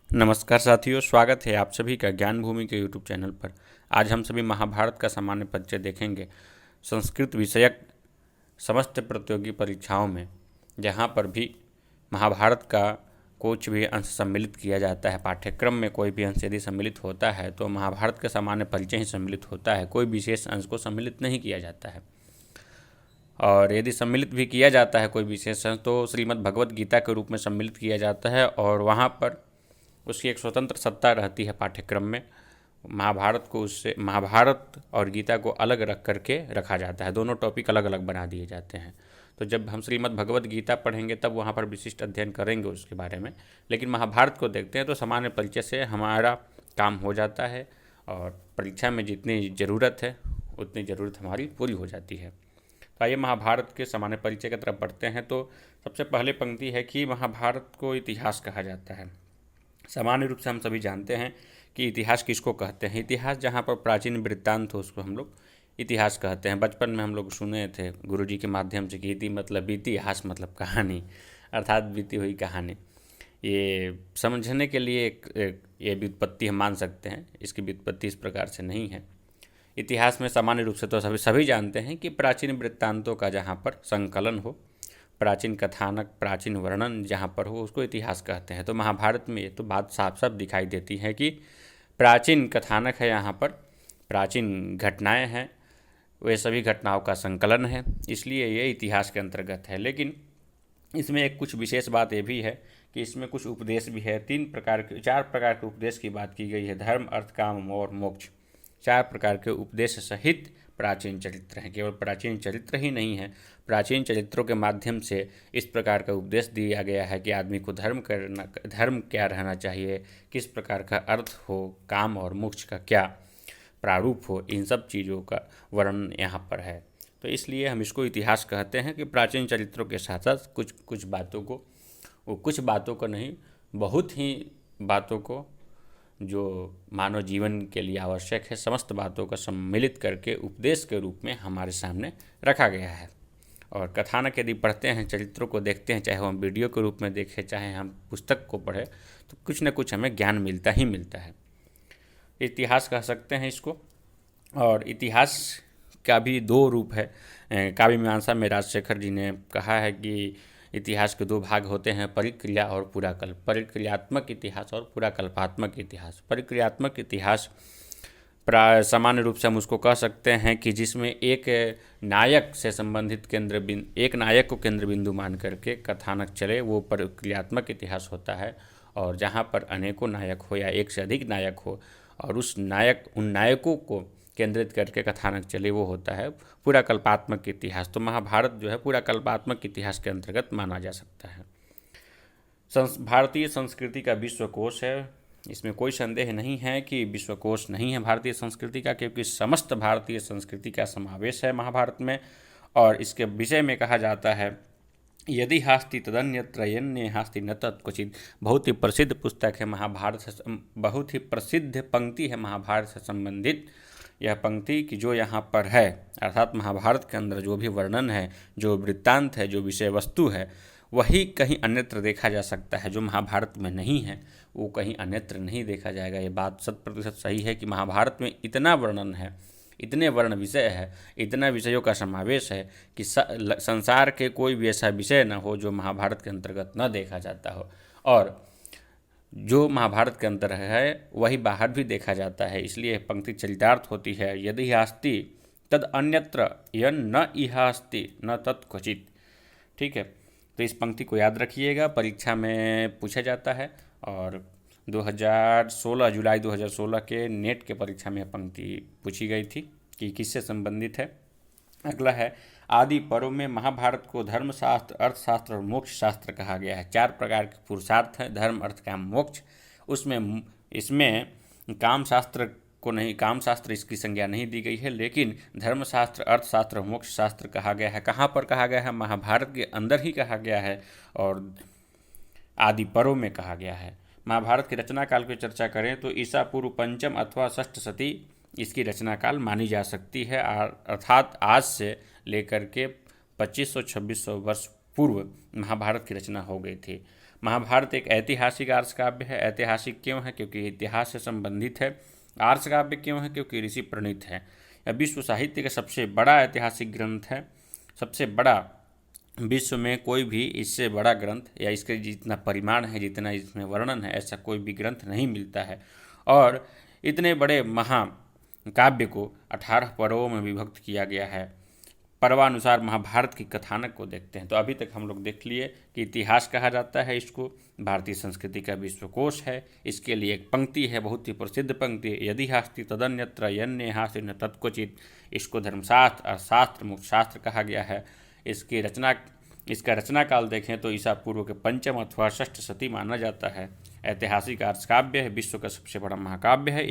नमस्कार साथियों, स्वागत है आप सभी का ज्ञान भूमि के यूट्यूब चैनल पर। आज हम सभी महाभारत का सामान्य परिचय देखेंगे। संस्कृत विषयक समस्त प्रतियोगी परीक्षाओं में जहाँ पर भी महाभारत का कुछ भी अंश सम्मिलित किया जाता है, पाठ्यक्रम में कोई भी अंश यदि सम्मिलित होता है तो महाभारत का सामान्य परिचय ही सम्मिलित होता है, कोई विशेष अंश को सम्मिलित नहीं किया जाता है। और यदि सम्मिलित भी किया जाता है कोई विशेष अंश तो श्रीमद् भगवद गीता के रूप में सम्मिलित किया जाता है और वहाँ पर उसकी एक स्वतंत्र सत्ता रहती है पाठ्यक्रम में। महाभारत को उससे महाभारत और गीता को अलग रख करके रखा जाता है, दोनों टॉपिक अलग अलग बना दिए जाते हैं। तो जब हम श्रीमद् भगवद गीता पढ़ेंगे तब वहाँ पर विशिष्ट अध्ययन करेंगे उसके बारे में, लेकिन महाभारत को देखते हैं तो सामान्य परिचय से हमारा काम हो जाता है और परीक्षा में जितनी ज़रूरत है उतनी ज़रूरत हमारी पूरी हो जाती है। तो आइए महाभारत के सामान्य परिचय की तरफ बढ़ते हैं। तो सबसे पहले पंक्ति है कि महाभारत को इतिहास कहा जाता है। सामान्य रूप से हम सभी जानते हैं कि इतिहास किसको कहते हैं। इतिहास जहाँ पर प्राचीन वृत्तांत हो उसको हम लोग इतिहास कहते हैं। बचपन में हम लोग सुने थे गुरुजी के माध्यम से कि इति मतलब बीती, हास मतलब कहानी, अर्थात बीती हुई कहानी। ये समझने के लिए ये व्युत्पत्ति हम मान सकते हैं। इसकी व्युत्पत्ति इस प्रकार से नहीं है। इतिहास में सामान्य रूप से तो सभी जानते हैं कि प्राचीन वृत्तांतों का जहाँ पर संकलन हो, प्राचीन कथानक, प्राचीन वर्णन जहाँ पर हो उसको इतिहास कहते हैं। तो महाभारत में ये तो बात साफ साफ दिखाई देती है कि प्राचीन कथानक है, यहाँ पर प्राचीन घटनाएं हैं, वे सभी घटनाओं का संकलन है, इसलिए ये इतिहास के अंतर्गत है। लेकिन इसमें एक कुछ विशेष बात ये भी है कि इसमें कुछ उपदेश भी है। चार प्रकार के उपदेश की बात की गई है। धर्म, अर्थ, काम और मोक्ष, 4 प्रकार के उपदेश सहित प्राचीन चरित्र हैं। केवल प्राचीन चरित्र ही नहीं है, प्राचीन चरित्रों के माध्यम से इस प्रकार का उपदेश दिया गया है कि आदमी को धर्म क्या रहना चाहिए, किस प्रकार का अर्थ हो, काम और मोक्ष का क्या प्रारूप हो, इन सब चीज़ों का वर्णन यहाँ पर है। तो इसलिए हम इसको इतिहास कहते हैं कि प्राचीन चरित्रों के साथ साथ कुछ बातों को नहीं, बहुत ही बातों को जो मानव जीवन के लिए आवश्यक है, समस्त बातों का सम्मिलित करके उपदेश के रूप में हमारे सामने रखा गया है। और कथानक यदि पढ़ते हैं, चरित्रों को देखते हैं, चाहे हम वीडियो के रूप में देखें चाहे हम पुस्तक को पढ़ें, तो कुछ न कुछ हमें ज्ञान मिलता ही मिलता है। इतिहास कह सकते हैं इसको। और इतिहास का भी 2 रूप है। काव्य मीमांसा में राजशेखर जी ने कहा है कि इतिहास के 2 भाग होते हैं, परिक्रिया और पुराकल्प। परिक्रियात्मक इतिहास और पुराकल्पात्मक इतिहास। परिक्रियात्मक इतिहास सामान्य रूप से हम उसको कह सकते हैं कि जिसमें एक नायक से संबंधित एक नायक को केंद्र बिंदु मान करके कथानक चले, वो परिक्रियात्मक इतिहास होता है। और जहाँ पर अनेकों नायक हो या एक से अधिक नायक हो और उन नायकों को केंद्रित करके कथानक चले, वो होता है पुराकल्पात्मक इतिहास। तो महाभारत जो है पुराकल्पात्मक इतिहास के अंतर्गत माना जा सकता है। भारतीय संस्कृति का विश्वकोश है, इसमें कोई संदेह नहीं है कि विश्वकोश नहीं है भारतीय संस्कृति का, क्योंकि समस्त भारतीय संस्कृति का समावेश है महाभारत में। और इसके विषय में कहा जाता है, यदि हास्ति तदन्यत्र यन्ये हास्ति न तत्क्वचित्। बहुत ही प्रसिद्ध पुस्तक है महाभारत से, बहुत ही प्रसिद्ध पंक्ति है महाभारत से संबंधित। यह पंक्ति कि जो यहाँ पर है, अर्थात महाभारत के अंदर जो भी वर्णन है, जो वृत्तांत है, जो विषय वस्तु है, वही कहीं अन्यत्र देखा जा सकता है। जो महाभारत में नहीं है वो कहीं अन्यत्र नहीं देखा जाएगा। ये बात 100% सही है कि महाभारत में इतना वर्णन है, इतने वर्ण विषय है, इतना विषयों का समावेश है कि संसार के कोई भी ऐसा विषय न हो जो महाभारत के अंतर्गत न देखा जाता हो। और जो महाभारत के अंदर है वही बाहर भी देखा जाता है। इसलिए पंक्ति चरितार्थ होती है, यदि अस्ति तद अन्यत्र यन न इहास्ति न तत्क्वचित्। ठीक है, तो इस पंक्ति को याद रखिएगा, परीक्षा में पूछा जाता है। और 2016 जुलाई 2016 के नेट के परीक्षा में पंक्ति पूछी गई थी कि किससे संबंधित है। अगला है, आदि पर्व में महाभारत को धर्मशास्त्र, अर्थशास्त्र और मोक्ष शास्त्र कहा गया है। 4 प्रकार के पुरुषार्थ हैं, धर्म, अर्थ, काम, मोक्ष। इसमें काम शास्त्र को नहीं, काम शास्त्र इसकी संज्ञा नहीं दी गई है, लेकिन धर्मशास्त्र, अर्थशास्त्र, मोक्ष शास्त्र कहा गया है। कहाँ पर कहा गया है? महाभारत के अंदर ही कहा गया है और आदि पर्व में कहा गया है। महाभारत की रचना काल की चर्चा करें तो ईसा पूर्व 5वीं अथवा 6ठ शती इसकी रचना काल मानी जा सकती है, अर्थात आज से लेकर के 2500-2600 वर्ष पूर्व महाभारत की रचना हो गई थी। महाभारत एक ऐतिहासिक आर्ष काव्य है। ऐतिहासिक क्यों है? क्योंकि इतिहास से संबंधित है। आर्ष काव्य क्यों है? क्योंकि ऋषि प्रणीत है। यह विश्व साहित्य का सबसे बड़ा ऐतिहासिक ग्रंथ है। सबसे बड़ा, विश्व में कोई भी इससे बड़ा ग्रंथ या इसके जितना परिमाण है, जितना इसमें वर्णन है, ऐसा कोई भी ग्रंथ नहीं मिलता है। और इतने बड़े महाकाव्य को 18 पर्वों में विभक्त किया गया है। पर्वानुसार महाभारत की कथानक को देखते हैं तो अभी तक हम लोग देख लिए कि इतिहास कहा जाता है इसको, भारतीय संस्कृति का विश्वकोश है। इसके लिए एक पंक्ति है, बहुत ही प्रसिद्ध पंक्ति, यदि हास्ति तदन्यत्र यन्य हास्ति न तत्क्वचित। इसको धर्मशास्त्र और शास्त्र मुक्त शास्त्र कहा गया है। इसका रचना काल देखें तो ईसा पूर्व के 5वीं अथवा 6वीं शती माना जाता है। ऐतिहासिक आर्ष काव्य है, विश्व का सबसे बड़ा महाकाव्य है।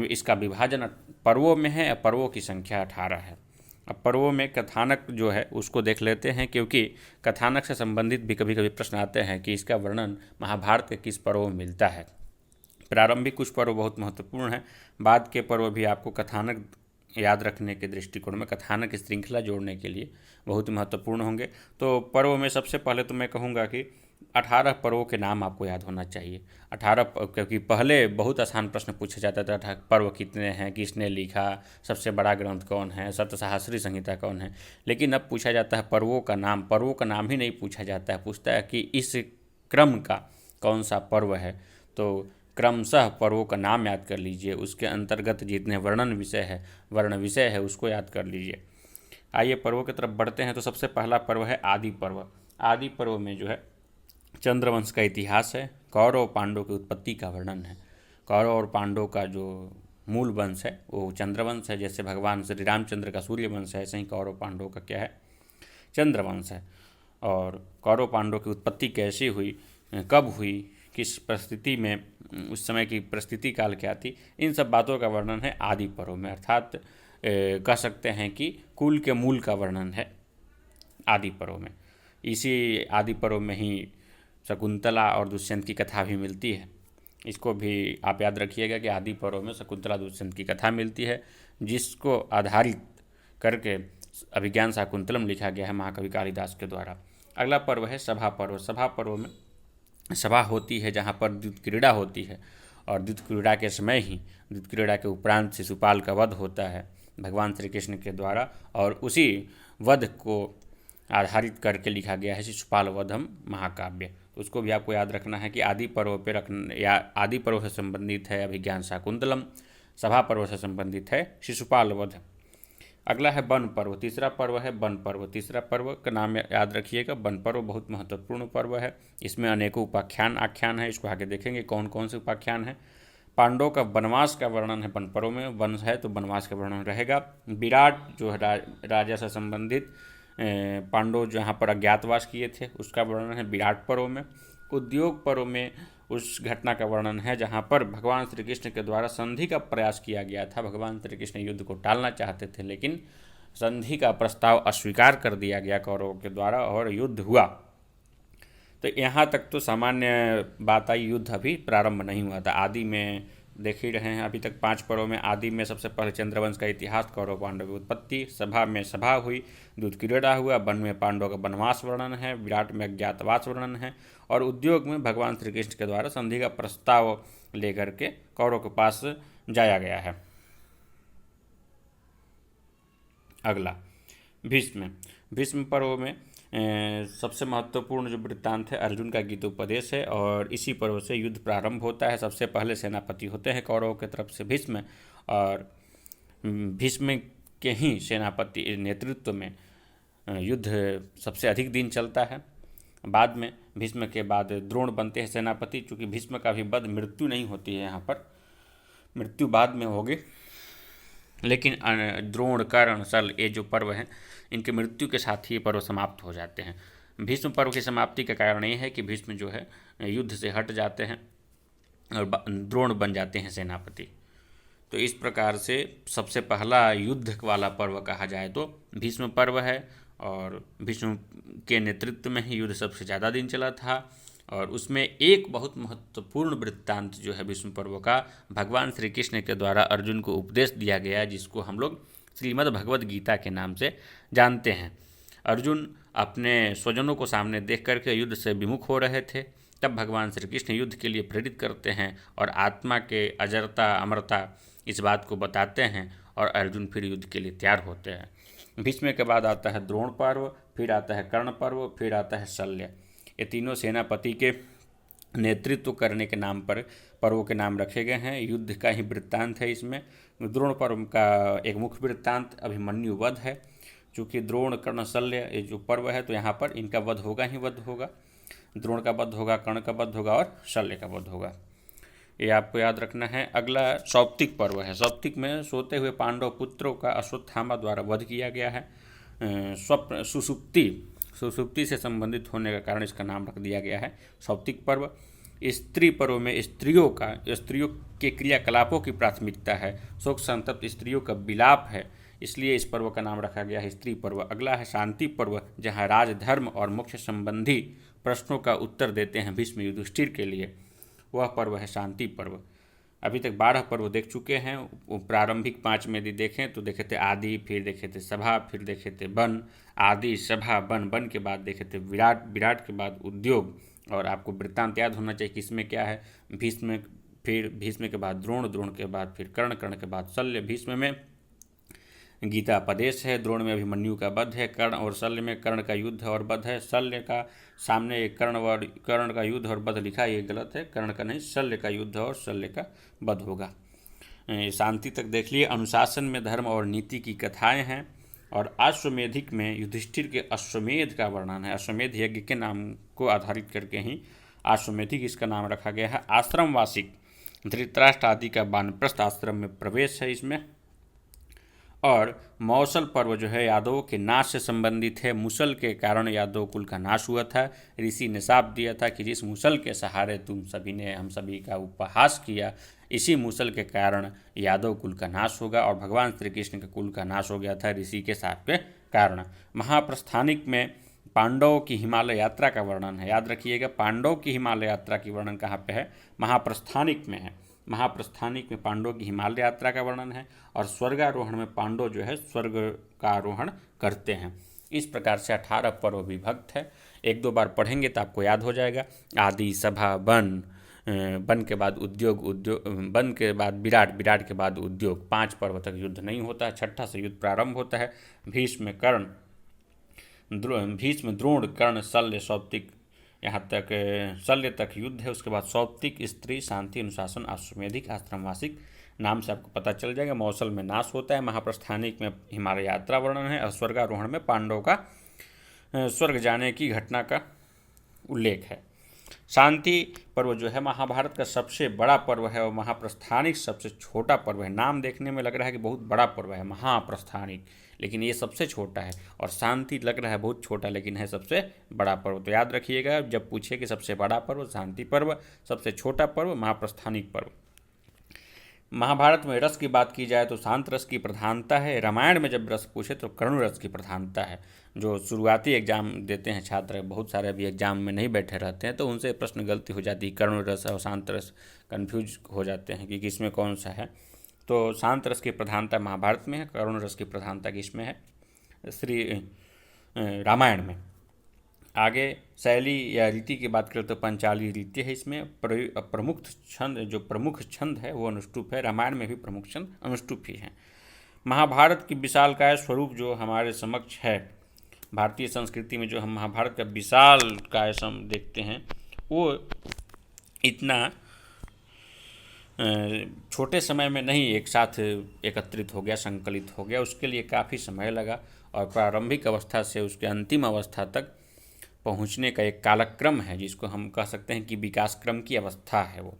इसका विभाजन पर्वों में है। पर्वों की संख्या 18 है। अब पर्वों में कथानक जो है उसको देख लेते हैं, क्योंकि कथानक से संबंधित भी कभी कभी प्रश्न आते हैं कि इसका वर्णन महाभारत के किस पर्व में मिलता है। प्रारंभिक कुछ पर्व बहुत महत्वपूर्ण हैं, बाद के पर्व भी आपको कथानक याद रखने के दृष्टिकोण में, कथानक श्रृंखला जोड़ने के लिए बहुत ही महत्वपूर्ण होंगे। तो पर्व में सबसे पहले तो मैं कहूँगा कि 18 पर्वों के नाम आपको याद होना चाहिए। 18, क्योंकि पहले बहुत आसान प्रश्न पूछा जाता था, 18 पर्व कितने हैं, किसने लिखा, सबसे बड़ा ग्रंथ कौन है, सप्तसाहस्री संहिता कौन है। लेकिन अब पूछा जाता है पर्वों का नाम। पर्वों का नाम ही नहीं पूछा जाता है, पूछता है कि इस क्रम का कौन सा पर्व है। तो क्रमशः पर्वों का नाम याद कर लीजिए, उसके अंतर्गत जितने वर्ण विषय है उसको याद कर लीजिए। आइए पर्वों की तरफ बढ़ते हैं। तो सबसे पहला पर्व है आदि पर्व। आदि पर्व में जो है चंद्रवंश का इतिहास है, कौरव पांडव की उत्पत्ति का वर्णन है। कौरव और पांडव का जो मूल वंश है वो चंद्रवंश है। जैसे भगवान श्री रामचंद्र का सूर्यवंश है, ऐसे ही कौरव पांडव का क्या है, चंद्रवंश है। और कौरव पांडव की उत्पत्ति कैसी हुई, कब हुई, किस परिस्थिति में, उस समय की परिस्थिति काल क्या थी, इन सब बातों का वर्णन है आदि पर्व में। अर्थात कह सकते हैं कि कुल के मूल का वर्णन है आदि पर्व में। इसी आदि पर्व में ही शकुंतला और दुष्यंत की कथा भी मिलती है। इसको भी आप याद रखिएगा कि आदि पर्व में शकुंतला दुष्यंत की कथा मिलती है, जिसको आधारित करके अभिज्ञान शाकुंतलम लिखा गया है महाकवि कालिदास के द्वारा। अगला पर्व है सभा पर्व। सभा पर्व में सभा होती है जहाँ पर द्युत क्रीड़ा होती है, और द्युत क्रीड़ा के समय ही, द्युत क्रीड़ा के उपरांत शिशुपाल का वध होता है भगवान श्री कृष्ण के द्वारा, और उसी वध को आधारित करके लिखा गया है शिशुपाल वधम महाकाव्य। तो उसको भी आपको याद रखना है कि आदि पर्व पे या आदि पर्व से संबंधित है अभिज्ञान शाकुंतलम, सभा पर्व से संबंधित है शिशुपाल वध। अगला है वन पर्व। तीसरा पर्व है वन पर्व। तीसरा पर्व का नाम याद रखिएगा, वन पर्व बहुत महत्वपूर्ण पर्व है। इसमें अनेकों उपाख्यान आख्यान है, इसको आगे देखेंगे कौन कौन से उपाख्यान है। पांडवों का वनवास का वर्णन है वन पर्व में, वन है तो वनवास का वर्णन रहेगा। विराट जो है राजा से संबंधित, पांडव जहाँ पर अज्ञातवास किए थे उसका वर्णन है विराट पर्व में। उद्योग पर्व में उस घटना का वर्णन है जहाँ पर भगवान श्री कृष्ण के द्वारा संधि का प्रयास किया गया था। भगवान श्री कृष्ण युद्ध को टालना चाहते थे, लेकिन संधि का प्रस्ताव अस्वीकार कर दिया गया कौरवों के द्वारा और युद्ध हुआ। तो यहाँ तक तो सामान्य बात आई, युद्ध अभी प्रारंभ नहीं हुआ था। आदि में देख ही रहे हैं अभी तक 5 पर्वों में। आदि में सबसे पहले चंद्रवंश का इतिहास, कौरव पांडव की उत्पत्ति, सभा में सभा हुई, दूध क्रीड़ा हुआ, वन में पांडवों का वनवास वर्णन है, विराट में अज्ञातवास वर्णन है, और उद्योग में भगवान श्री कृष्ण के द्वारा संधि का प्रस्ताव लेकर के कौरव के पास जाया गया है। अगला भीष्म। भीष्म पर्व में सबसे महत्वपूर्ण जो वृत्तांत है अर्जुन का गीतोपदेश है, और इसी पर्व से युद्ध प्रारंभ होता है। सबसे पहले सेनापति होते हैं कौरवों की तरफ से भीष्म, और भीष्म के ही सेनापति नेतृत्व में युद्ध सबसे अधिक दिन चलता है। बाद में भीष्म के बाद द्रोण बनते हैं सेनापति। चूँकि भीष्म का भी वध, मृत्यु नहीं होती है यहाँ पर, मृत्यु बाद में होगी, लेकिन द्रोण, कर्ण, शल्य ये जो पर्व हैं इनके मृत्यु के साथ ही ये पर्व समाप्त हो जाते हैं। भीष्म पर्व की समाप्ति का कारण ये है कि भीष्म जो है युद्ध से हट जाते हैं और द्रोण बन जाते हैं सेनापति। तो इस प्रकार से सबसे पहला युद्ध वाला पर्व कहा जाए तो भीष्म पर्व है, और भीष्म के नेतृत्व में ही युद्ध सबसे ज़्यादा दिन चला था। और उसमें एक बहुत महत्वपूर्ण वृत्तांत जो है भीष्म पर्व का, भगवान श्री कृष्ण के द्वारा अर्जुन को उपदेश दिया गया, जिसको हम लोग श्रीमद् भगवद गीता के नाम से जानते हैं। अर्जुन अपने स्वजनों को सामने देख करके युद्ध से विमुख हो रहे थे। तब भगवान श्री कृष्ण युद्ध के लिए प्रेरित करते हैं और आत्मा के अजरता अमरता इस बात को बताते हैं और अर्जुन फिर युद्ध के लिए तैयार होते हैं। भीष्म के बाद आता है द्रोण पर्व, फिर आता है कर्ण पर्व, फिर आता है शल्य। ये तीनों सेनापति के नेतृत्व करने के नाम पर पर्वों के नाम रखे गए हैं। युद्ध का ही वृत्तांत है इसमें। द्रोण पर्व का एक मुख्य वृत्तांत अभिमन्यु वध है। चूँकि द्रोण कर्ण शल्य ये जो पर्व है तो यहाँ पर इनका वध होगा ही वध होगा। द्रोण का वध होगा, कर्ण का वध होगा और शल्य का वध होगा, ये आपको याद रखना है। अगला सौप्तिक पर्व है। सौप्तिक में सोते हुए पांडव पुत्रों का अश्वत्थामा द्वारा वध किया गया है। स्वप्न सुसुप्ति से संबंधित होने का कारण इसका नाम रख दिया गया है सौप्तिक पर्व। स्त्री पर्व में स्त्रियों के क्रियाकलापों की प्राथमिकता है। शोक संतप्त स्त्रियों का विलाप है, इसलिए इस पर्व का नाम रखा गया है स्त्री पर्व। अगला है शांति पर्व, जहाँ राजधर्म और मोक्ष संबंधी प्रश्नों का उत्तर देते हैं भीष्म युधिष्ठिर के लिए, वह पर्व है शांति पर्व। अभी तक 12 पर्व देख चुके हैं। प्रारंभिक 5 में यदि देखें तो देखे थे आदि, फिर देखे थे सभा, फिर देखे थे वन, आदि सभा वन, वन के बाद देखे थे विराट, विराट के बाद उद्योग। और आपको वृत्तांत याद होना चाहिए कि इसमें क्या है। भीष्म, फिर भीष्म के बाद द्रोण, द्रोण के बाद फिर कर्ण, कर्ण के बाद शल्य। भीष्म में गीता उपदेश है, द्रोण में अभिमन्यु का वध है, कर्ण और शल्य में कर्ण का युद्ध और वध है। शल्य का सामने कर्ण का युद्ध और वध लिखा, ये गलत है, कर्ण का नहीं, शल्य का युद्ध और शल्य का वध होगा। शांति तक देख लिए। अनुशासन में धर्म और नीति की कथाएं हैं। और अश्वमेधिक में युधिष्ठिर के अश्वमेध का वर्णन है। अश्वमेध यज्ञ के नाम को आधारित करके ही अश्वमेधिक इसका नाम रखा गया है। आश्रमवासिक धृतराष्ट्र आदि का वानप्रस्थ आश्रम में प्रवेश है इसमें। और मौसल पर्व जो है यादवों के नाश से संबंधित है। मुसल के कारण यादव कुल का नाश हुआ था। ऋषि ने शाप दिया था कि जिस मुसल के सहारे तुम सभी ने हम सभी का उपहास किया, इसी मुसल के कारण यादव कुल का नाश होगा। और भगवान श्री कृष्ण के कुल का नाश हो गया था ऋषि के शाप के कारण। महाप्रस्थानिक में पांडवों की हिमालय यात्रा का वर्णन है। याद रखिएगा, पांडवों की हिमालय यात्रा की वर्णन कहाँ पे है? महाप्रस्थानिक में है। महाप्रस्थानिक में पांडवों की हिमालय यात्रा का वर्णन है। और स्वर्गारोहण में पांडव जो है स्वर्ग का आरोहण करते हैं। इस प्रकार से 18 पर्व विभक्त है। 1-2 बार पढ़ेंगे तो आपको याद हो जाएगा। आदि, सभा, वन, वन के बाद उद्योग, वन के बाद विराट, विराट के बाद उद्योग। 5 पर्व तक युद्ध नहीं होता है। 6ठा से युद्ध प्रारंभ होता है। भीष्म, द्रोण, कर्ण, शल्य, सौप्तिक, यहाँ तक शल्य तक युद्ध है। उसके बाद सौप्तिक, स्त्री, शांति, अनुशासन, अश्वमेधिक, आश्रमवासिक नाम से आपको पता चल जाएगा। मौसल में नाश होता है। महाप्रस्थानिक में हिमालय यात्रा वर्णन है। और स्वर्गारोहण में पांडवों का स्वर्ग जाने की घटना का उल्लेख है। शांति पर्व जो है महाभारत का सबसे बड़ा पर्व है और महाप्रस्थानिक सबसे छोटा पर्व है। नाम देखने में लग रहा है कि बहुत बड़ा पर्व है महाप्रस्थानिक, लेकिन ये सबसे छोटा है। और शांति लग रहा है बहुत छोटा, लेकिन है सबसे बड़ा पर्व। तो याद रखिएगा, जब पूछे कि सबसे बड़ा पर्व शांति पर्व, सबसे छोटा पर्व महाप्रस्थानिक पर्व। महाभारत में रस की बात की जाए तो शांत रस की प्रधानता है। रामायण में जब रस पूछे तो करुण रस की प्रधानता है। जो शुरुआती एग्जाम देते हैं छात्र, बहुत सारे अभी एग्जाम में नहीं बैठे रहते हैं, तो उनसे प्रश्न गलती हो जाती है। करुण रस और शांत रस कन्फ्यूज हो जाते हैं कि किसमें कौन सा है। तो शांत रस की प्रधानता महाभारत में है, करुण रस की प्रधानता किसमें है? रामायण में। आगे शैली या रीति की बात करें तो पंचाली रीति है। इसमें प्रमुख छंद है वो अनुष्टुप है। रामायण में भी प्रमुख छंद अनुष्टुप ही हैं। महाभारत की विशालकाय स्वरूप जो हमारे समक्ष है, भारतीय संस्कृति में जो हम महाभारत का विशालकाय देखते हैं, वो इतना छोटे समय में नहीं एक साथ एकत्रित हो गया, संकलित हो गया। उसके लिए काफ़ी समय लगा और प्रारंभिक अवस्था से उसके अंतिम अवस्था तक पहुंचने का एक कालक्रम है, जिसको हम कह सकते हैं कि विकास क्रम की अवस्था है। वो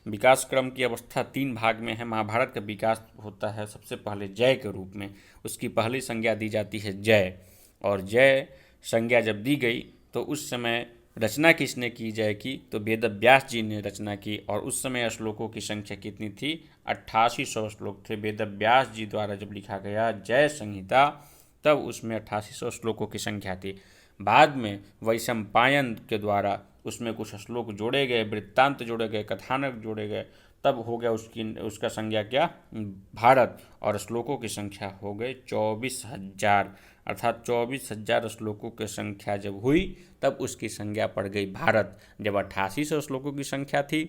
विकास क्रम की अवस्था 3 भाग में है। महाभारत का विकास होता है सबसे पहले जय के रूप में। उसकी पहली संज्ञा दी जाती है जय, और जय संज्ञा जब दी गई तो उस समय रचना किसने की जय की? तो वेद व्यास जी ने रचना की। और उस समय श्लोकों की संख्या कितनी थी? 8800 श्लोक थे। वेद व्यास जी द्वारा जब लिखा गया जय संहिता, तब उसमें 8800 श्लोकों की संख्या थी। बाद में वैशंपायन के द्वारा उसमें कुछ श्लोक जोड़े गए, वृत्तांत जोड़े गए, कथानक जोड़े गए, तब हो गया उसका संज्ञा क्या? भारत। और श्लोकों की संख्या हो गई 24,000 अर्थात 24,000 श्लोकों की संख्या जब हुई तब उसकी संज्ञा पड़ गई भारत। जब 8800 श्लोकों की संख्या थी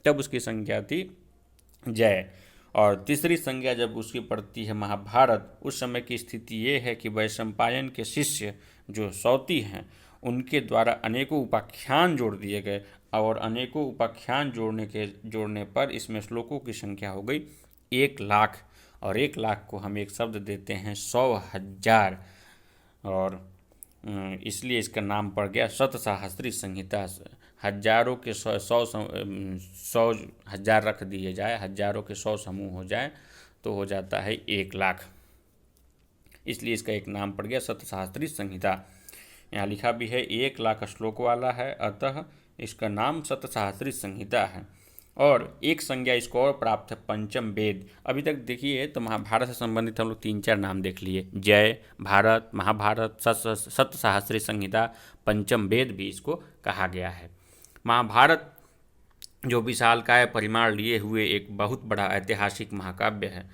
तब उसकी संज्ञा थी जय। और तीसरी संज्ञा जब उसकी पड़ती है महाभारत, उस समय की स्थिति ये है कि वैशंपायन के शिष्य जो सौती हैं उनके द्वारा अनेकों उपाख्यान जोड़ दिए गए और अनेकों उपाख्यान जोड़ने पर इसमें श्लोकों की संख्या हो गई 1,00,000। और 1,00,000 को हम एक शब्द देते हैं 100,000 और इसलिए इसका नाम पड़ गया शतसाहस्री संहिता। हजारों के 100,000 रख दिए जाए, हजारों के 100 समूह हो जाए तो हो जाता है 1,00,000। इसलिए इसका एक नाम पड़ गया शतसाहस्री संहिता। यहाँ लिखा भी है 1,00,000 श्लोक वाला है, अतः इसका नाम शतसाहस्री संहिता है। और एक संज्ञा इसको और प्राप्त है पंचम वेद। अभी तक देखिए तो महाभारत से संबंधित हम लोग 3-4 नाम देख लिए, जय, भारत, महाभारत, शतसाहस्री संहिता, पंचम वेद भी इसको कहा गया है। महाभारत जो विशालकाय परिमाण लिए हुए एक बहुत बड़ा ऐतिहासिक महाकाव्य है,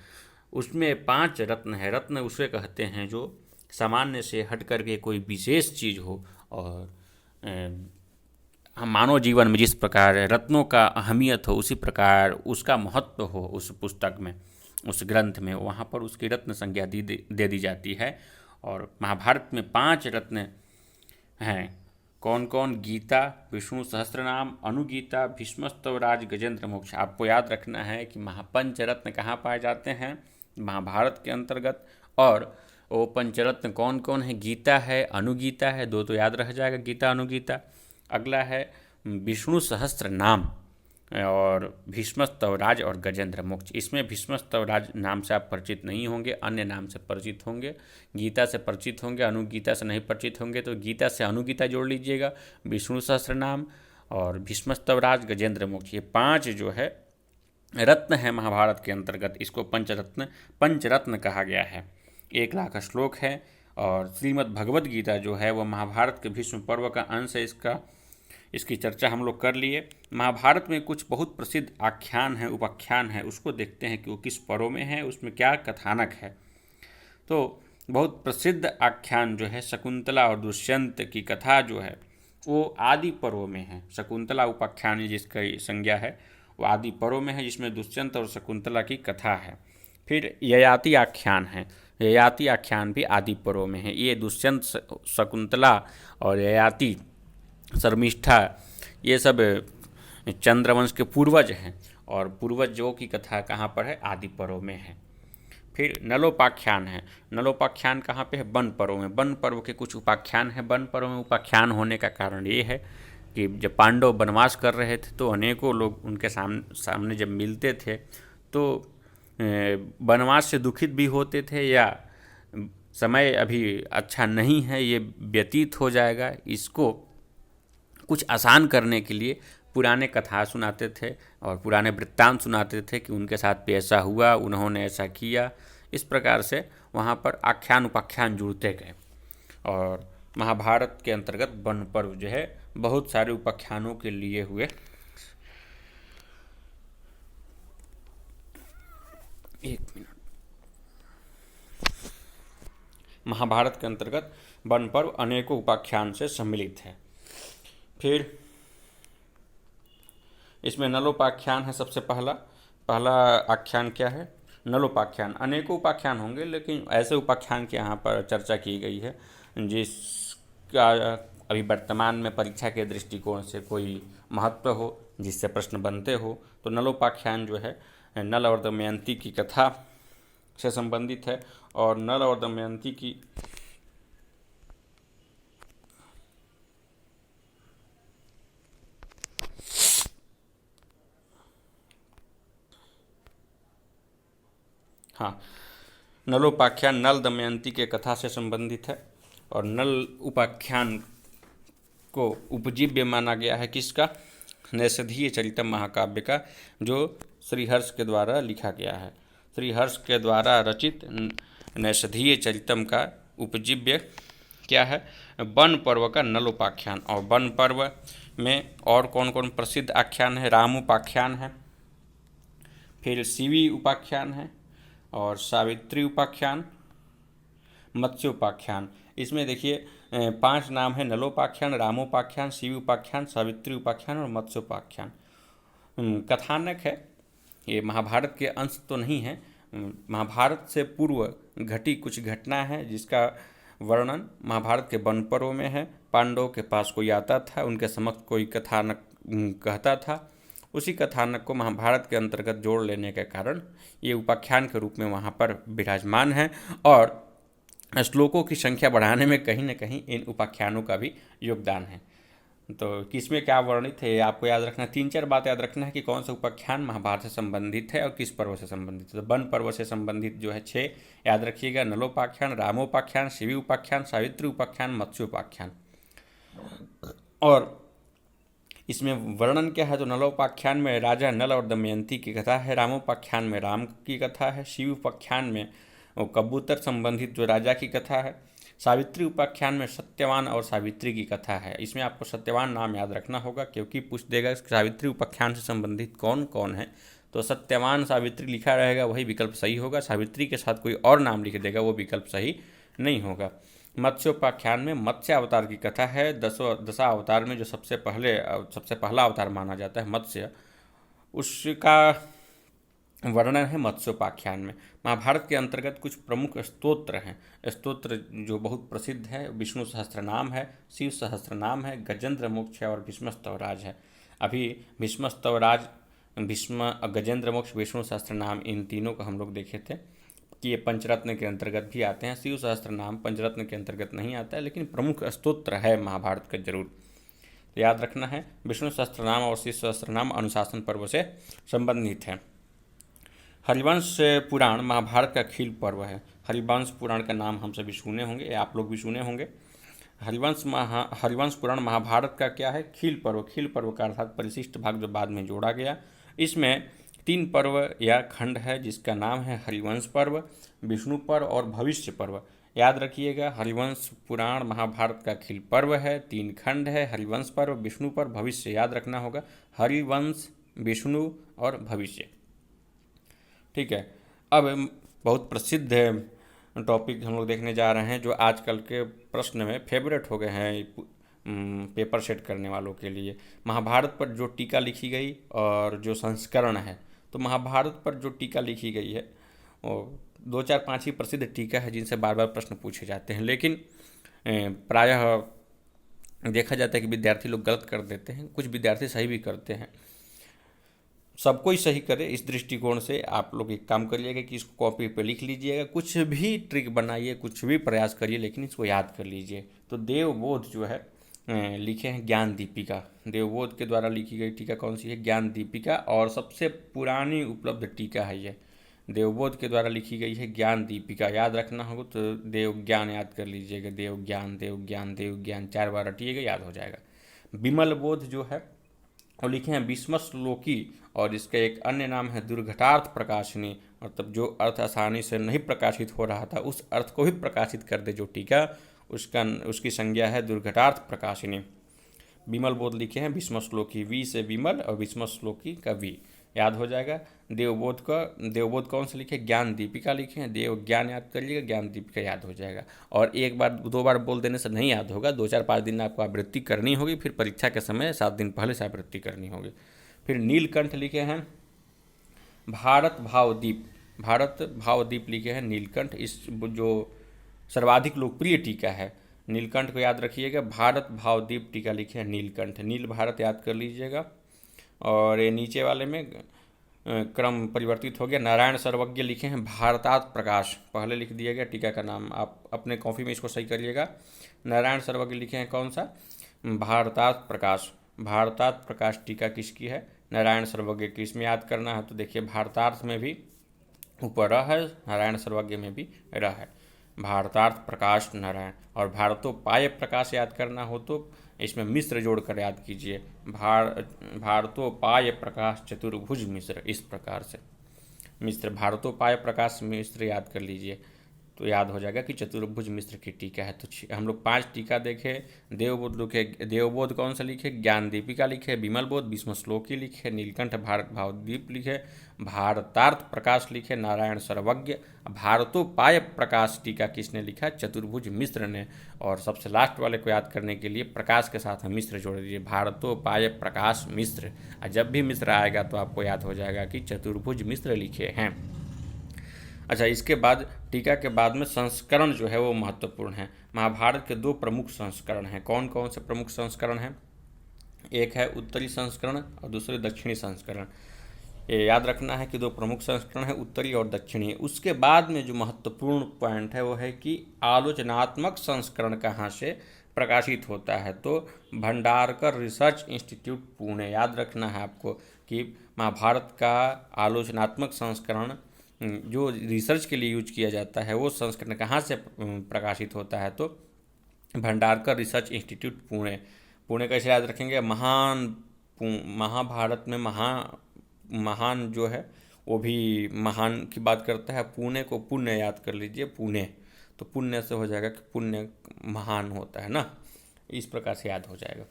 उसमें 5 रत्न है। रत्न उसे कहते हैं जो सामान्य से हट करके कोई विशेष चीज़ हो, और हम मानव जीवन में जिस प्रकार रत्नों का अहमियत हो उसी प्रकार उसका महत्व हो उस पुस्तक में, उस ग्रंथ में, वहाँ पर उसकी रत्न संज्ञा दे दी जाती है। और महाभारत में 5 रत्न हैं। कौन कौन? गीता, विष्णु सहस्त्रनाम, अनुगीता, भीष्मस्तवराज, गजेंद्र मोक्ष। आपको याद रखना है कि पंचरत्न कहाँ पाए जाते हैं? महाभारत के अंतर्गत। और वो पंचरत्न कौन कौन है? गीता है, अनुगीता है, 2 तो याद रह जाएगा, गीता अनुगीता। अगला है विष्णु सहस्त्र नाम और भीष्मस्तवराज और गजेंद्र मोक्ष। इसमें भीष्मस्तवराज नाम से आप परिचित नहीं होंगे, अन्य नाम से परिचित होंगे। गीता से परिचित होंगे, अनुगीता से नहीं परिचित होंगे, तो गीता से अनुगीता जोड़ लीजिएगा। विष्णु सहस्त्र नाम और भीष्मस्तवराज, गजेंद्र मोक्ष, ये 5 जो है रत्न है महाभारत के अंतर्गत। इसको पंचरत्न कहा गया है। 1,00,000 श्लोक है। और श्रीमद् भगवद गीता जो है वह महाभारत के भीष्म पर्व का अंश है। इसकी चर्चा हम लोग कर लिए। महाभारत में कुछ बहुत प्रसिद्ध आख्यान है, उपाख्यान है, उसको देखते हैं कि वो किस पर्व में है, उसमें क्या कथानक है। तो बहुत प्रसिद्ध आख्यान जो है शकुंतला और दुष्यंत की कथा जो है वो आदि पर्व में है। शकुंतला उपाख्यान जिसका संज्ञा है वो आदि पर्व में है, जिसमें दुष्यंत और शकुंतला की कथा है। फिर ययाति आख्यान है, ययाति आख्यान भी आदि पर्व में है। ये दुष्यंत, शकुंतला और ययाति, शर्मिष्ठा, ये सब चंद्रवंश के पूर्वज हैं और पूर्वजों की कथा कहाँ पर है? आदि पर्व में है। फिर नलोपाख्यान है। नलोपाख्यान कहाँ पे है? वन पर्व में। वन पर्व के कुछ उपाख्यान हैं। वन पर्व में उपाख्यान होने का कारण ये है कि जब पांडव वनवास कर रहे थे तो अनेकों लोग उनके सामने जब मिलते थे तो वनवास से दुखित भी होते थे, या समय अभी अच्छा नहीं है, ये व्यतीत हो जाएगा, इसको कुछ आसान करने के लिए पुराने कथा सुनाते थे और पुराने वृत्तांत सुनाते थे कि उनके साथ भी ऐसा हुआ, उन्होंने ऐसा किया। इस प्रकार से वहाँ पर आख्यान उपाख्यान जुड़ते गए। और महाभारत के अंतर्गत वन पर्व जो है बहुत सारे उपाख्यानों के लिए हुए। एक मिनट। महाभारत के अंतर्गत वन पर्व अनेकों उपाख्यान से सम्मिलित है। फिर इसमें नलोपाख्यान है। सबसे पहला आख्यान क्या है? नलोपाख्यान। अनेकों उपाख्यान होंगे लेकिन ऐसे उपाख्यान की यहाँ पर चर्चा की गई है जिसका अभी वर्तमान में परीक्षा के दृष्टिकोण से कोई महत्व हो, जिससे प्रश्न बनते हो। तो नलोपाख्यान जो है नल और दमयंती की कथा से संबंधित है। और नल और दमयंती की नलोपाख्यान नल दमयंती के कथा से संबंधित है। और नल उपाख्यान को उपजीव्य माना गया है किसका? नैषधीय चरितम महाकाव्य का, जो श्रीहर्ष के द्वारा लिखा गया है। श्रीहर्ष के द्वारा रचित नैषधीय चरितम का उपजीव्य क्या है? वन पर्व का नलोपाख्यान। और वन पर्व में और कौन कौन प्रसिद्ध आख्यान है? रामोपाख्यान है, फिर शिवी उपाख्यान है, और सावित्री उपाख्यान, मत्स्य उपाख्यान। इसमें देखिए 5 नाम है: नलोपाख्यान, रामोपाख्यान, शिव उपाख्यान, सावित्री उपाख्यान और मत्स्योपाख्यान। कथानक है, ये महाभारत के अंश तो नहीं है। महाभारत से पूर्व घटी कुछ घटना है जिसका वर्णन महाभारत के वन पर्व में है। पांडवों के पास कोई आता था, उनके समक्ष कोई कथानक कहता था, उसी कथानक को महाभारत के अंतर्गत जोड़ लेने के कारण ये उपाख्यान के रूप में वहाँ पर विराजमान है। और श्लोकों की संख्या बढ़ाने में कहीं न कहीं इन उपाख्यानों का भी योगदान है। तो किसमें क्या वर्णित है आपको याद रखना, 3-4 बात याद रखना है कि कौन सा उपाख्यान महाभारत से संबंधित है और किस पर्व से संबंधित है। तो वन पर्व से संबंधित जो है 6 याद रखिएगा: नलोपाख्यान, रामोपाख्यान, शिवी उपाख्यान, सावित्री उपाख्यान, मत्स्योपाख्यान। और इसमें वर्णन क्या है, तो नलोपाख्यान में राजा नल और दमयंती की कथा है, रामोपाख्यान में राम की कथा है, शिव उपाख्यान में कबूतर संबंधित जो राजा की कथा है, सावित्री उपाख्यान में सत्यवान और सावित्री की कथा है। इसमें आपको सत्यवान नाम याद रखना होगा क्योंकि पूछ देगा सावित्री उपाख्यान से संबंधित कौन कौन है, तो सत्यवान सावित्री लिखा रहेगा वही विकल्प सही होगा। सावित्री के साथ कोई और नाम लिख देगा वो विकल्प सही नहीं होगा। मत्स्योपाख्यान में मत्स्य अवतार की कथा है। दशा अवतार में जो सबसे पहला अवतार माना जाता है मत्स्य, उसका वर्णन है मत्स्योपाख्यान में। महाभारत के अंतर्गत कुछ प्रमुख स्तोत्र हैं। स्तोत्र जो बहुत प्रसिद्ध है, विष्णु सहस्त्रनाम है, शिव सहस्त्रनाम है, गजेंद्र मोक्ष है और भीष्म स्तवराज है। अभी भीष्म स्तवराज, भीष्म, गजेंद्र मोक्ष, विष्णु सहस्त्रनाम, इन तीनों को हम लोग देखे थे कि ये पंचरत्न के अंतर्गत भी आते हैं। शिव सहस्त्रनाम पंचरत्न के अंतर्गत नहीं आता है, लेकिन प्रमुख स्तोत्र है महाभारत का जरूर। तो याद रखना है, विष्णु सहस्त्रनाम और शिव सहस्त्रनाम अनुशासन पर्व से संबंधित है। हरिवंश पुराण महाभारत का खील पर्व है। हरिवंश पुराण का नाम हम सभी सुने होंगे, आप लोग भी सुने होंगे। हरिवंश पुराण महाभारत का क्या है, खील पर्व। खील पर्व का अर्थात परिशिष्ट भाग जो बाद में जोड़ा गया। इसमें 3 पर्व या खंड है जिसका नाम है हरिवंश पर्व, विष्णु पर्व और भविष्य पर्व। याद रखिएगा, हरिवंश पुराण महाभारत का खील पर्व है, 3 खंड है, हरिवंश पर्व, विष्णु पर्व, भविष्य। याद रखना होगा, हरिवंश, विष्णु और भविष्य। ठीक है। अब बहुत प्रसिद्ध टॉपिक हम लोग देखने जा रहे हैं जो आजकल के प्रश्न में फेवरेट हो गए हैं पेपर सेट करने वालों के लिए। महाभारत पर जो टीका लिखी गई और जो संस्करण है, तो महाभारत पर जो टीका लिखी गई है वो 2-4-5 ही प्रसिद्ध टीका है जिनसे बार बार प्रश्न पूछे जाते हैं, लेकिन प्रायः देखा जाता है कि विद्यार्थी लोग गलत कर देते हैं, कुछ विद्यार्थी सही भी करते हैं। सबको ही सही करे, इस दृष्टिकोण से आप लोग एक काम करिएगा कि इसको कॉपी पे लिख लीजिएगा, कुछ भी ट्रिक बनाइए, कुछ भी प्रयास करिए, लेकिन इसको याद कर लीजिए। तो देवबोध जो है लिखे हैं ज्ञान दीपिका। देवबोध के द्वारा लिखी गई टीका कौन सी है, ज्ञान दीपिका, और सबसे पुरानी उपलब्ध टीका है ये। देवबोध के द्वारा लिखी गई है ज्ञान दीपिका। याद रखना होगा तो देव ज्ञान याद कर लीजिएगा, देव ज्ञान, देव ज्ञान, देव ज्ञान 4 बार रटिएगा, याद हो जाएगा। विमल बोध जो है और लिखे हैं विस्मश्लोकी, और इसका एक अन्य नाम है दुर्घटार्थ प्रकाशनी, मतलब जो अर्थ आसानी से नहीं प्रकाशित हो रहा था उस अर्थ को भी प्रकाशित कर दे जो टीका, उसकी संज्ञा है दुर्घटार्थ प्रकाशिनी। विमल बोध लिखे हैं विस्मश्लोकी, वी से विमल और विस्मश्लोकी का वी, याद हो जाएगा। देवबोध कौन से लिखे, ज्ञान दीपिका लिखे हैं, देव ज्ञान याद करिएगा, ज्ञान दीपिका याद हो जाएगा। और एक बार 2 बार बोल देने से नहीं याद होगा, 2-4-5 दिन आपको आवृत्ति करनी होगी, फिर परीक्षा के समय 7 दिन पहले से आवृत्ति करनी होगी। फिर नीलकंठ लिखे हैं भारत भावदीप, भारत भावदीप लिखे हैं नीलकंठ। इस जो सर्वाधिक लोकप्रिय टीका है, नीलकंठ को याद रखिएगा। भारत भावदीप टीका लिखे हैं नीलकंठ, नील भारत याद कर लीजिएगा। और ये नीचे वाले में क्रम परिवर्तित हो गया। नारायण सर्वज्ञ लिखे हैं भारतात प्रकाश, पहले लिख दिया गया टीका का नाम, आप अपने कॉपी में इसको सही करिएगा। नारायण सर्वज्ञ लिखे हैं कौन सा, भारतात प्रकाश। भारतात प्रकाश टीका किसकी है, नारायण सर्वज्ञ की। इसमें याद करना है तो देखिए भारतार्थ में भी ऊपर र है, नारायण सर्वज्ञ में भी र है, भारतार्थ प्रकाश नारायण। और भारतोपाय प्रकाश याद करना हो तो इसमें मिश्र जोड़कर याद कीजिए, भारतोपाय प्रकाश चतुर्भुज मिश्र, इस प्रकार से मिश्र, भारतोपाय प्रकाश मिश्र याद कर लीजिए। तो याद हो जाएगा कि चतुर्भुज मिश्र की टीका है। तो हम लोग 5 टीका देखे। देवबोध लिखे, देवबोध कौन सा लिखे, ज्ञान दीपिका लिखे, विमल बोध, भीष्म श्लोकी लिखे, नीलकंठ भारत भावदीप लिखे, भारतार्थ प्रकाश लिखे, नारायण सर्वज्ञ, भारतोपाय प्रकाश टीका किसने लिखा, चतुर्भुज मिश्र ने। और सबसे लास्ट वाले को याद करने के लिए प्रकाश के साथ हम मिश्र जोड़ दीजिए, भारतोपाय प्रकाश मिश्र। और जब भी मिश्र आएगा तो आपको याद हो जाएगा कि चतुर्भुज मिश्र लिखे हैं। अच्छा, इसके बाद टीका के बाद में संस्करण जो है वो महत्वपूर्ण है। महाभारत के 2 प्रमुख संस्करण हैं। कौन कौन से प्रमुख संस्करण हैं, एक है उत्तरी संस्करण और दूसरे दक्षिणी संस्करण। ये याद रखना है कि 2 प्रमुख संस्करण हैं, उत्तरी और दक्षिणी। उसके बाद में जो महत्वपूर्ण पॉइंट है वो है कि आलोचनात्मक संस्करण कहाँ से प्रकाशित होता है, तो भंडारकर रिसर्च इंस्टीट्यूट पुणे। याद रखना है आपको कि महाभारत का आलोचनात्मक संस्करण जो रिसर्च के लिए यूज किया जाता है वो संस्करण कहाँ से प्रकाशित होता है, तो भंडारकर रिसर्च इंस्टीट्यूट पुणे। पुणे कैसे याद रखेंगे, महाभारत में महान जो है वो भी महान की बात करता है, पुणे को पुण्य याद कर लीजिए, पुणे तो पुण्य से हो जाएगा कि पुण्य महान होता है ना, इस प्रकार से याद हो जाएगा।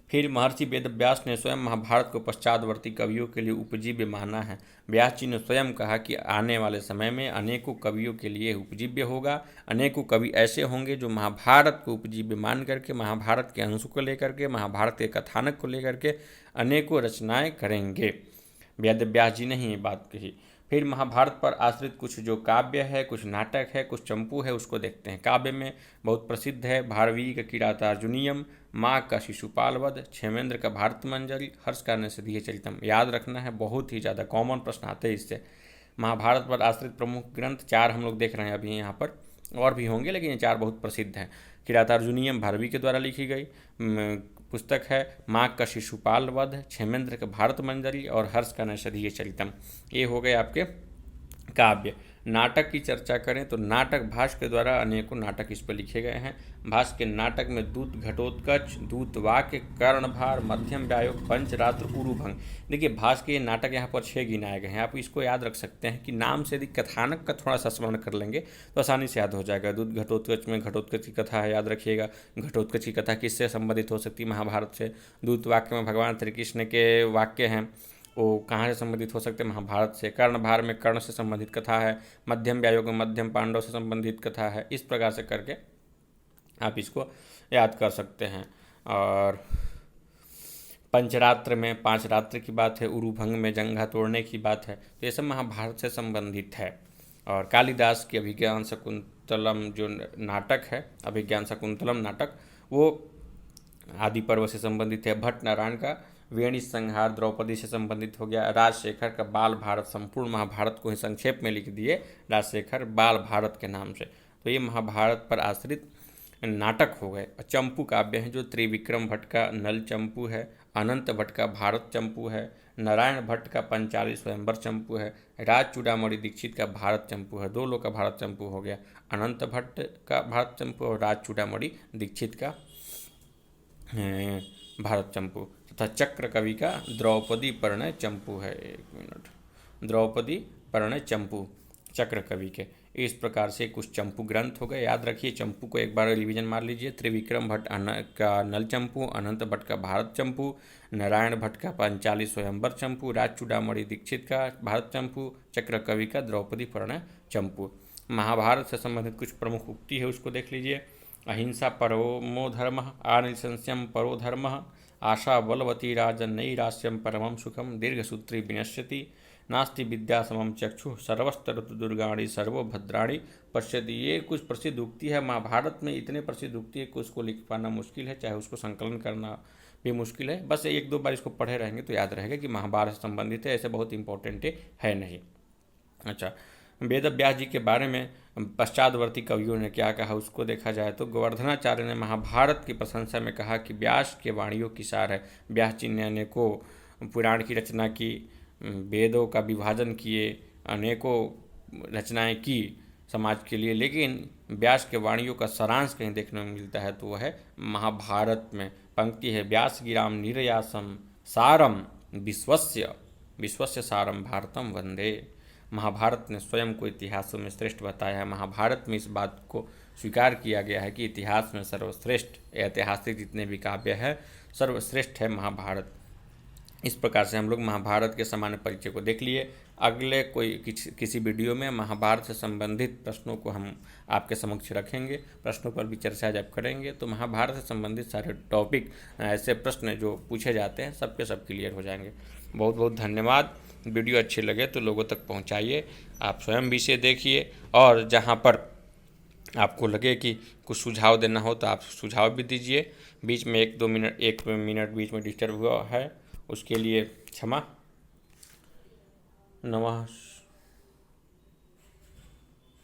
फिर महर्षि वेदव्यास ने स्वयं महाभारत को पश्चातवर्ती कवियों के लिए उपजीव्य माना है। व्यास जी ने स्वयं कहा कि आने वाले समय में अनेकों कवियों के लिए उपजीव्य होगा। अनेकों कवि ऐसे होंगे जो महाभारत को उपजीव्य मान करके, महाभारत के अंशों को लेकर के, महाभारत के कथानक को लेकर के अनेकों रचनाएं करेंगे। वेदव्यास जी ने ही ये बात कही। फिर महाभारत पर आश्रित कुछ जो काव्य है, कुछ नाटक है, कुछ चंपू है, उसको देखते हैं। काव्य में बहुत प्रसिद्ध है भारवी का किरातार्जुनीयम, माँ का शिशुपाल वध, क्षेमेंद्र का भारत मंजरी, हर्ष का नरसिंह चरितम। याद रखना है, बहुत ही ज़्यादा कॉमन प्रश्न आते हैं इससे। महाभारत पर आश्रित प्रमुख ग्रंथ 4 हम लोग देख रहे हैं अभी यहाँ पर, और भी होंगे लेकिन ये 4 बहुत प्रसिद्ध हैं। किरातार्जुनीयम भारवी के द्वारा लिखी गई पुस्तक है, माँ का शिशुपाल वध, क्षेमेंद्र का भारत मंजरी और हर्ष का नरसिंह चरितम। ये हो गए आपके काव्य। नाटक की चर्चा करें तो नाटक भास के द्वारा अनेकों नाटक इस पर लिखे गए हैं। भास के नाटक में दूत घटोत्कच, दूत वाक्य, कर्णभार, मध्यम व्यायोग, पंचरात्र, उरुभंग। देखिए भास के नाटक यहाँ पर 6 गिनाए गए हैं। आप इसको याद रख सकते हैं कि नाम से यदि कथानक का थोड़ा सा स्मरण कर लेंगे तो आसानी से याद हो जाएगा। दूत घटोत्कच में घटोत्कच की कथा है, याद रखिएगा। घटोत्कच की कथा किससे संबंधित हो सकती है, महाभारत से। दूत वाक्य में भगवान श्री कृष्ण के वाक्य हैं, वो कहाँ से संबंधित हो सकते हैं, महाभारत से। कर्णभार में कर्ण से संबंधित कथा है। मध्यम व्यायोग में मध्यम पांडव से संबंधित कथा है। इस प्रकार से करके आप इसको याद कर सकते हैं। और पंचरात्र में 5 रात्र की बात है। उरुभंग में जंघा तोड़ने की बात है। तो ये सब महाभारत से संबंधित है। और कालिदास की अभिज्ञान शकुंतलम जो नाटक है, अभिज्ञान शकुंतलम नाटक, वो आदि पर्व से संबंधित है। भट्ट नारायण का वेणी संहार द्रौपदी से संबंधित हो गया। राजशेखर का बाल भारत, संपूर्ण महाभारत को ही संक्षेप में लिख दिए राजशेखर बाल भारत के नाम से। तो ये महाभारत पर आश्रित नाटक हो गए। चंपू काव्य हैं जो त्रिविक्रम भट्ट का नल चंपू है, अनंत भट्ट का भारत चंपू है, नारायण भट्ट का पंचाली स्वयंवर चंपू है, राज चूड़ामणि दीक्षित का भारत चंपू है। 2 लोग का भारत चंपू हो गया, अनंत भट्ट का भारत चंपू और राज चूड़ामणि दीक्षित का भारत चंपू तथा चक्र कवि का द्रौपदी परिणय चंपू है। 1 मिनट, द्रौपदी परिणय चंपू चक्र कवि के। इस प्रकार से कुछ चंपू ग्रंथ हो गए। याद रखिए, चंपू को एक बार रिवीजन मार लीजिए। त्रिविक्रम भट्ट का नल चंपू, अनंत भट्ट का भारत चंपू, नारायण भट्ट का पंचाली स्वयंवर चंपू, राज चूड़ामणि दीक्षित का भारत चंपू, चक्र कवि का द्रौपदी परिणय चंपू। महाभारत से संबंधित कुछ प्रमुख उक्ति है, उसको देख लीजिए। अहिंसा परमो धर्म, आनिशंस्यम परो धर्म, आशा बलवती राजन नैराश्यम परमं सुखम, दीर्घसूत्री विनश्यति, नास्ति विद्या समम चक्षु, सर्वस्त्र दुर्गाणी सर्वो भद्राणी पश्यति। ये कुछ प्रसिद्ध उक्ति है। महाभारत में इतने प्रसिद्ध उक्ति है कि उसको लिख पाना मुश्किल है, चाहे उसको संकलन करना भी मुश्किल है। बस 1-2 बार इसको पढ़े रहेंगे तो याद रहेगा कि महाभारत से संबंधित है, ऐसे बहुत इंपॉर्टेंट है नहीं। अच्छा, वेदव्यास जी के बारे में पश्चातवर्ती कवियों ने क्या कहा उसको देखा जाए तो गोवर्धनाचार्य ने महाभारत की प्रशंसा में कहा कि व्यास के वाणियों की सार है। व्यास जी ने अनेकों पुराण की रचना की, वेदों का विभाजन किए, अनेकों रचनाएं की समाज के लिए, लेकिन व्यास के वाणियों का सारांश कहीं देखने में मिलता है तो वह है महाभारत में। पंक्ति है, व्यास गिराम निर्यासम सारम विश्वस्य सारम भारतम वंदे। महाभारत ने स्वयं को इतिहासों में श्रेष्ठ बताया है। महाभारत में इस बात को स्वीकार किया गया है कि इतिहास में सर्वश्रेष्ठ ऐतिहासिक जितने भी काव्य है सर्वश्रेष्ठ है महाभारत। इस प्रकार से हम लोग महाभारत के सामान्य परिचय को देख लिए। अगले किसी वीडियो में महाभारत से संबंधित प्रश्नों को हम आपके समक्ष रखेंगे, प्रश्नों पर भी चर्चा जब करेंगे तो महाभारत से संबंधित सारे टॉपिक, ऐसे प्रश्न जो पूछे जाते हैं सबके सब क्लियर हो जाएंगे। बहुत बहुत धन्यवाद। वीडियो अच्छे लगे तो लोगों तक पहुंचाइए, आप स्वयं भी इसे देखिए, और जहां पर आपको लगे कि कुछ सुझाव देना हो तो आप सुझाव भी दीजिए। बीच में एक मिनट बीच में डिस्टर्ब हुआ है, उसके लिए क्षमा। नमः।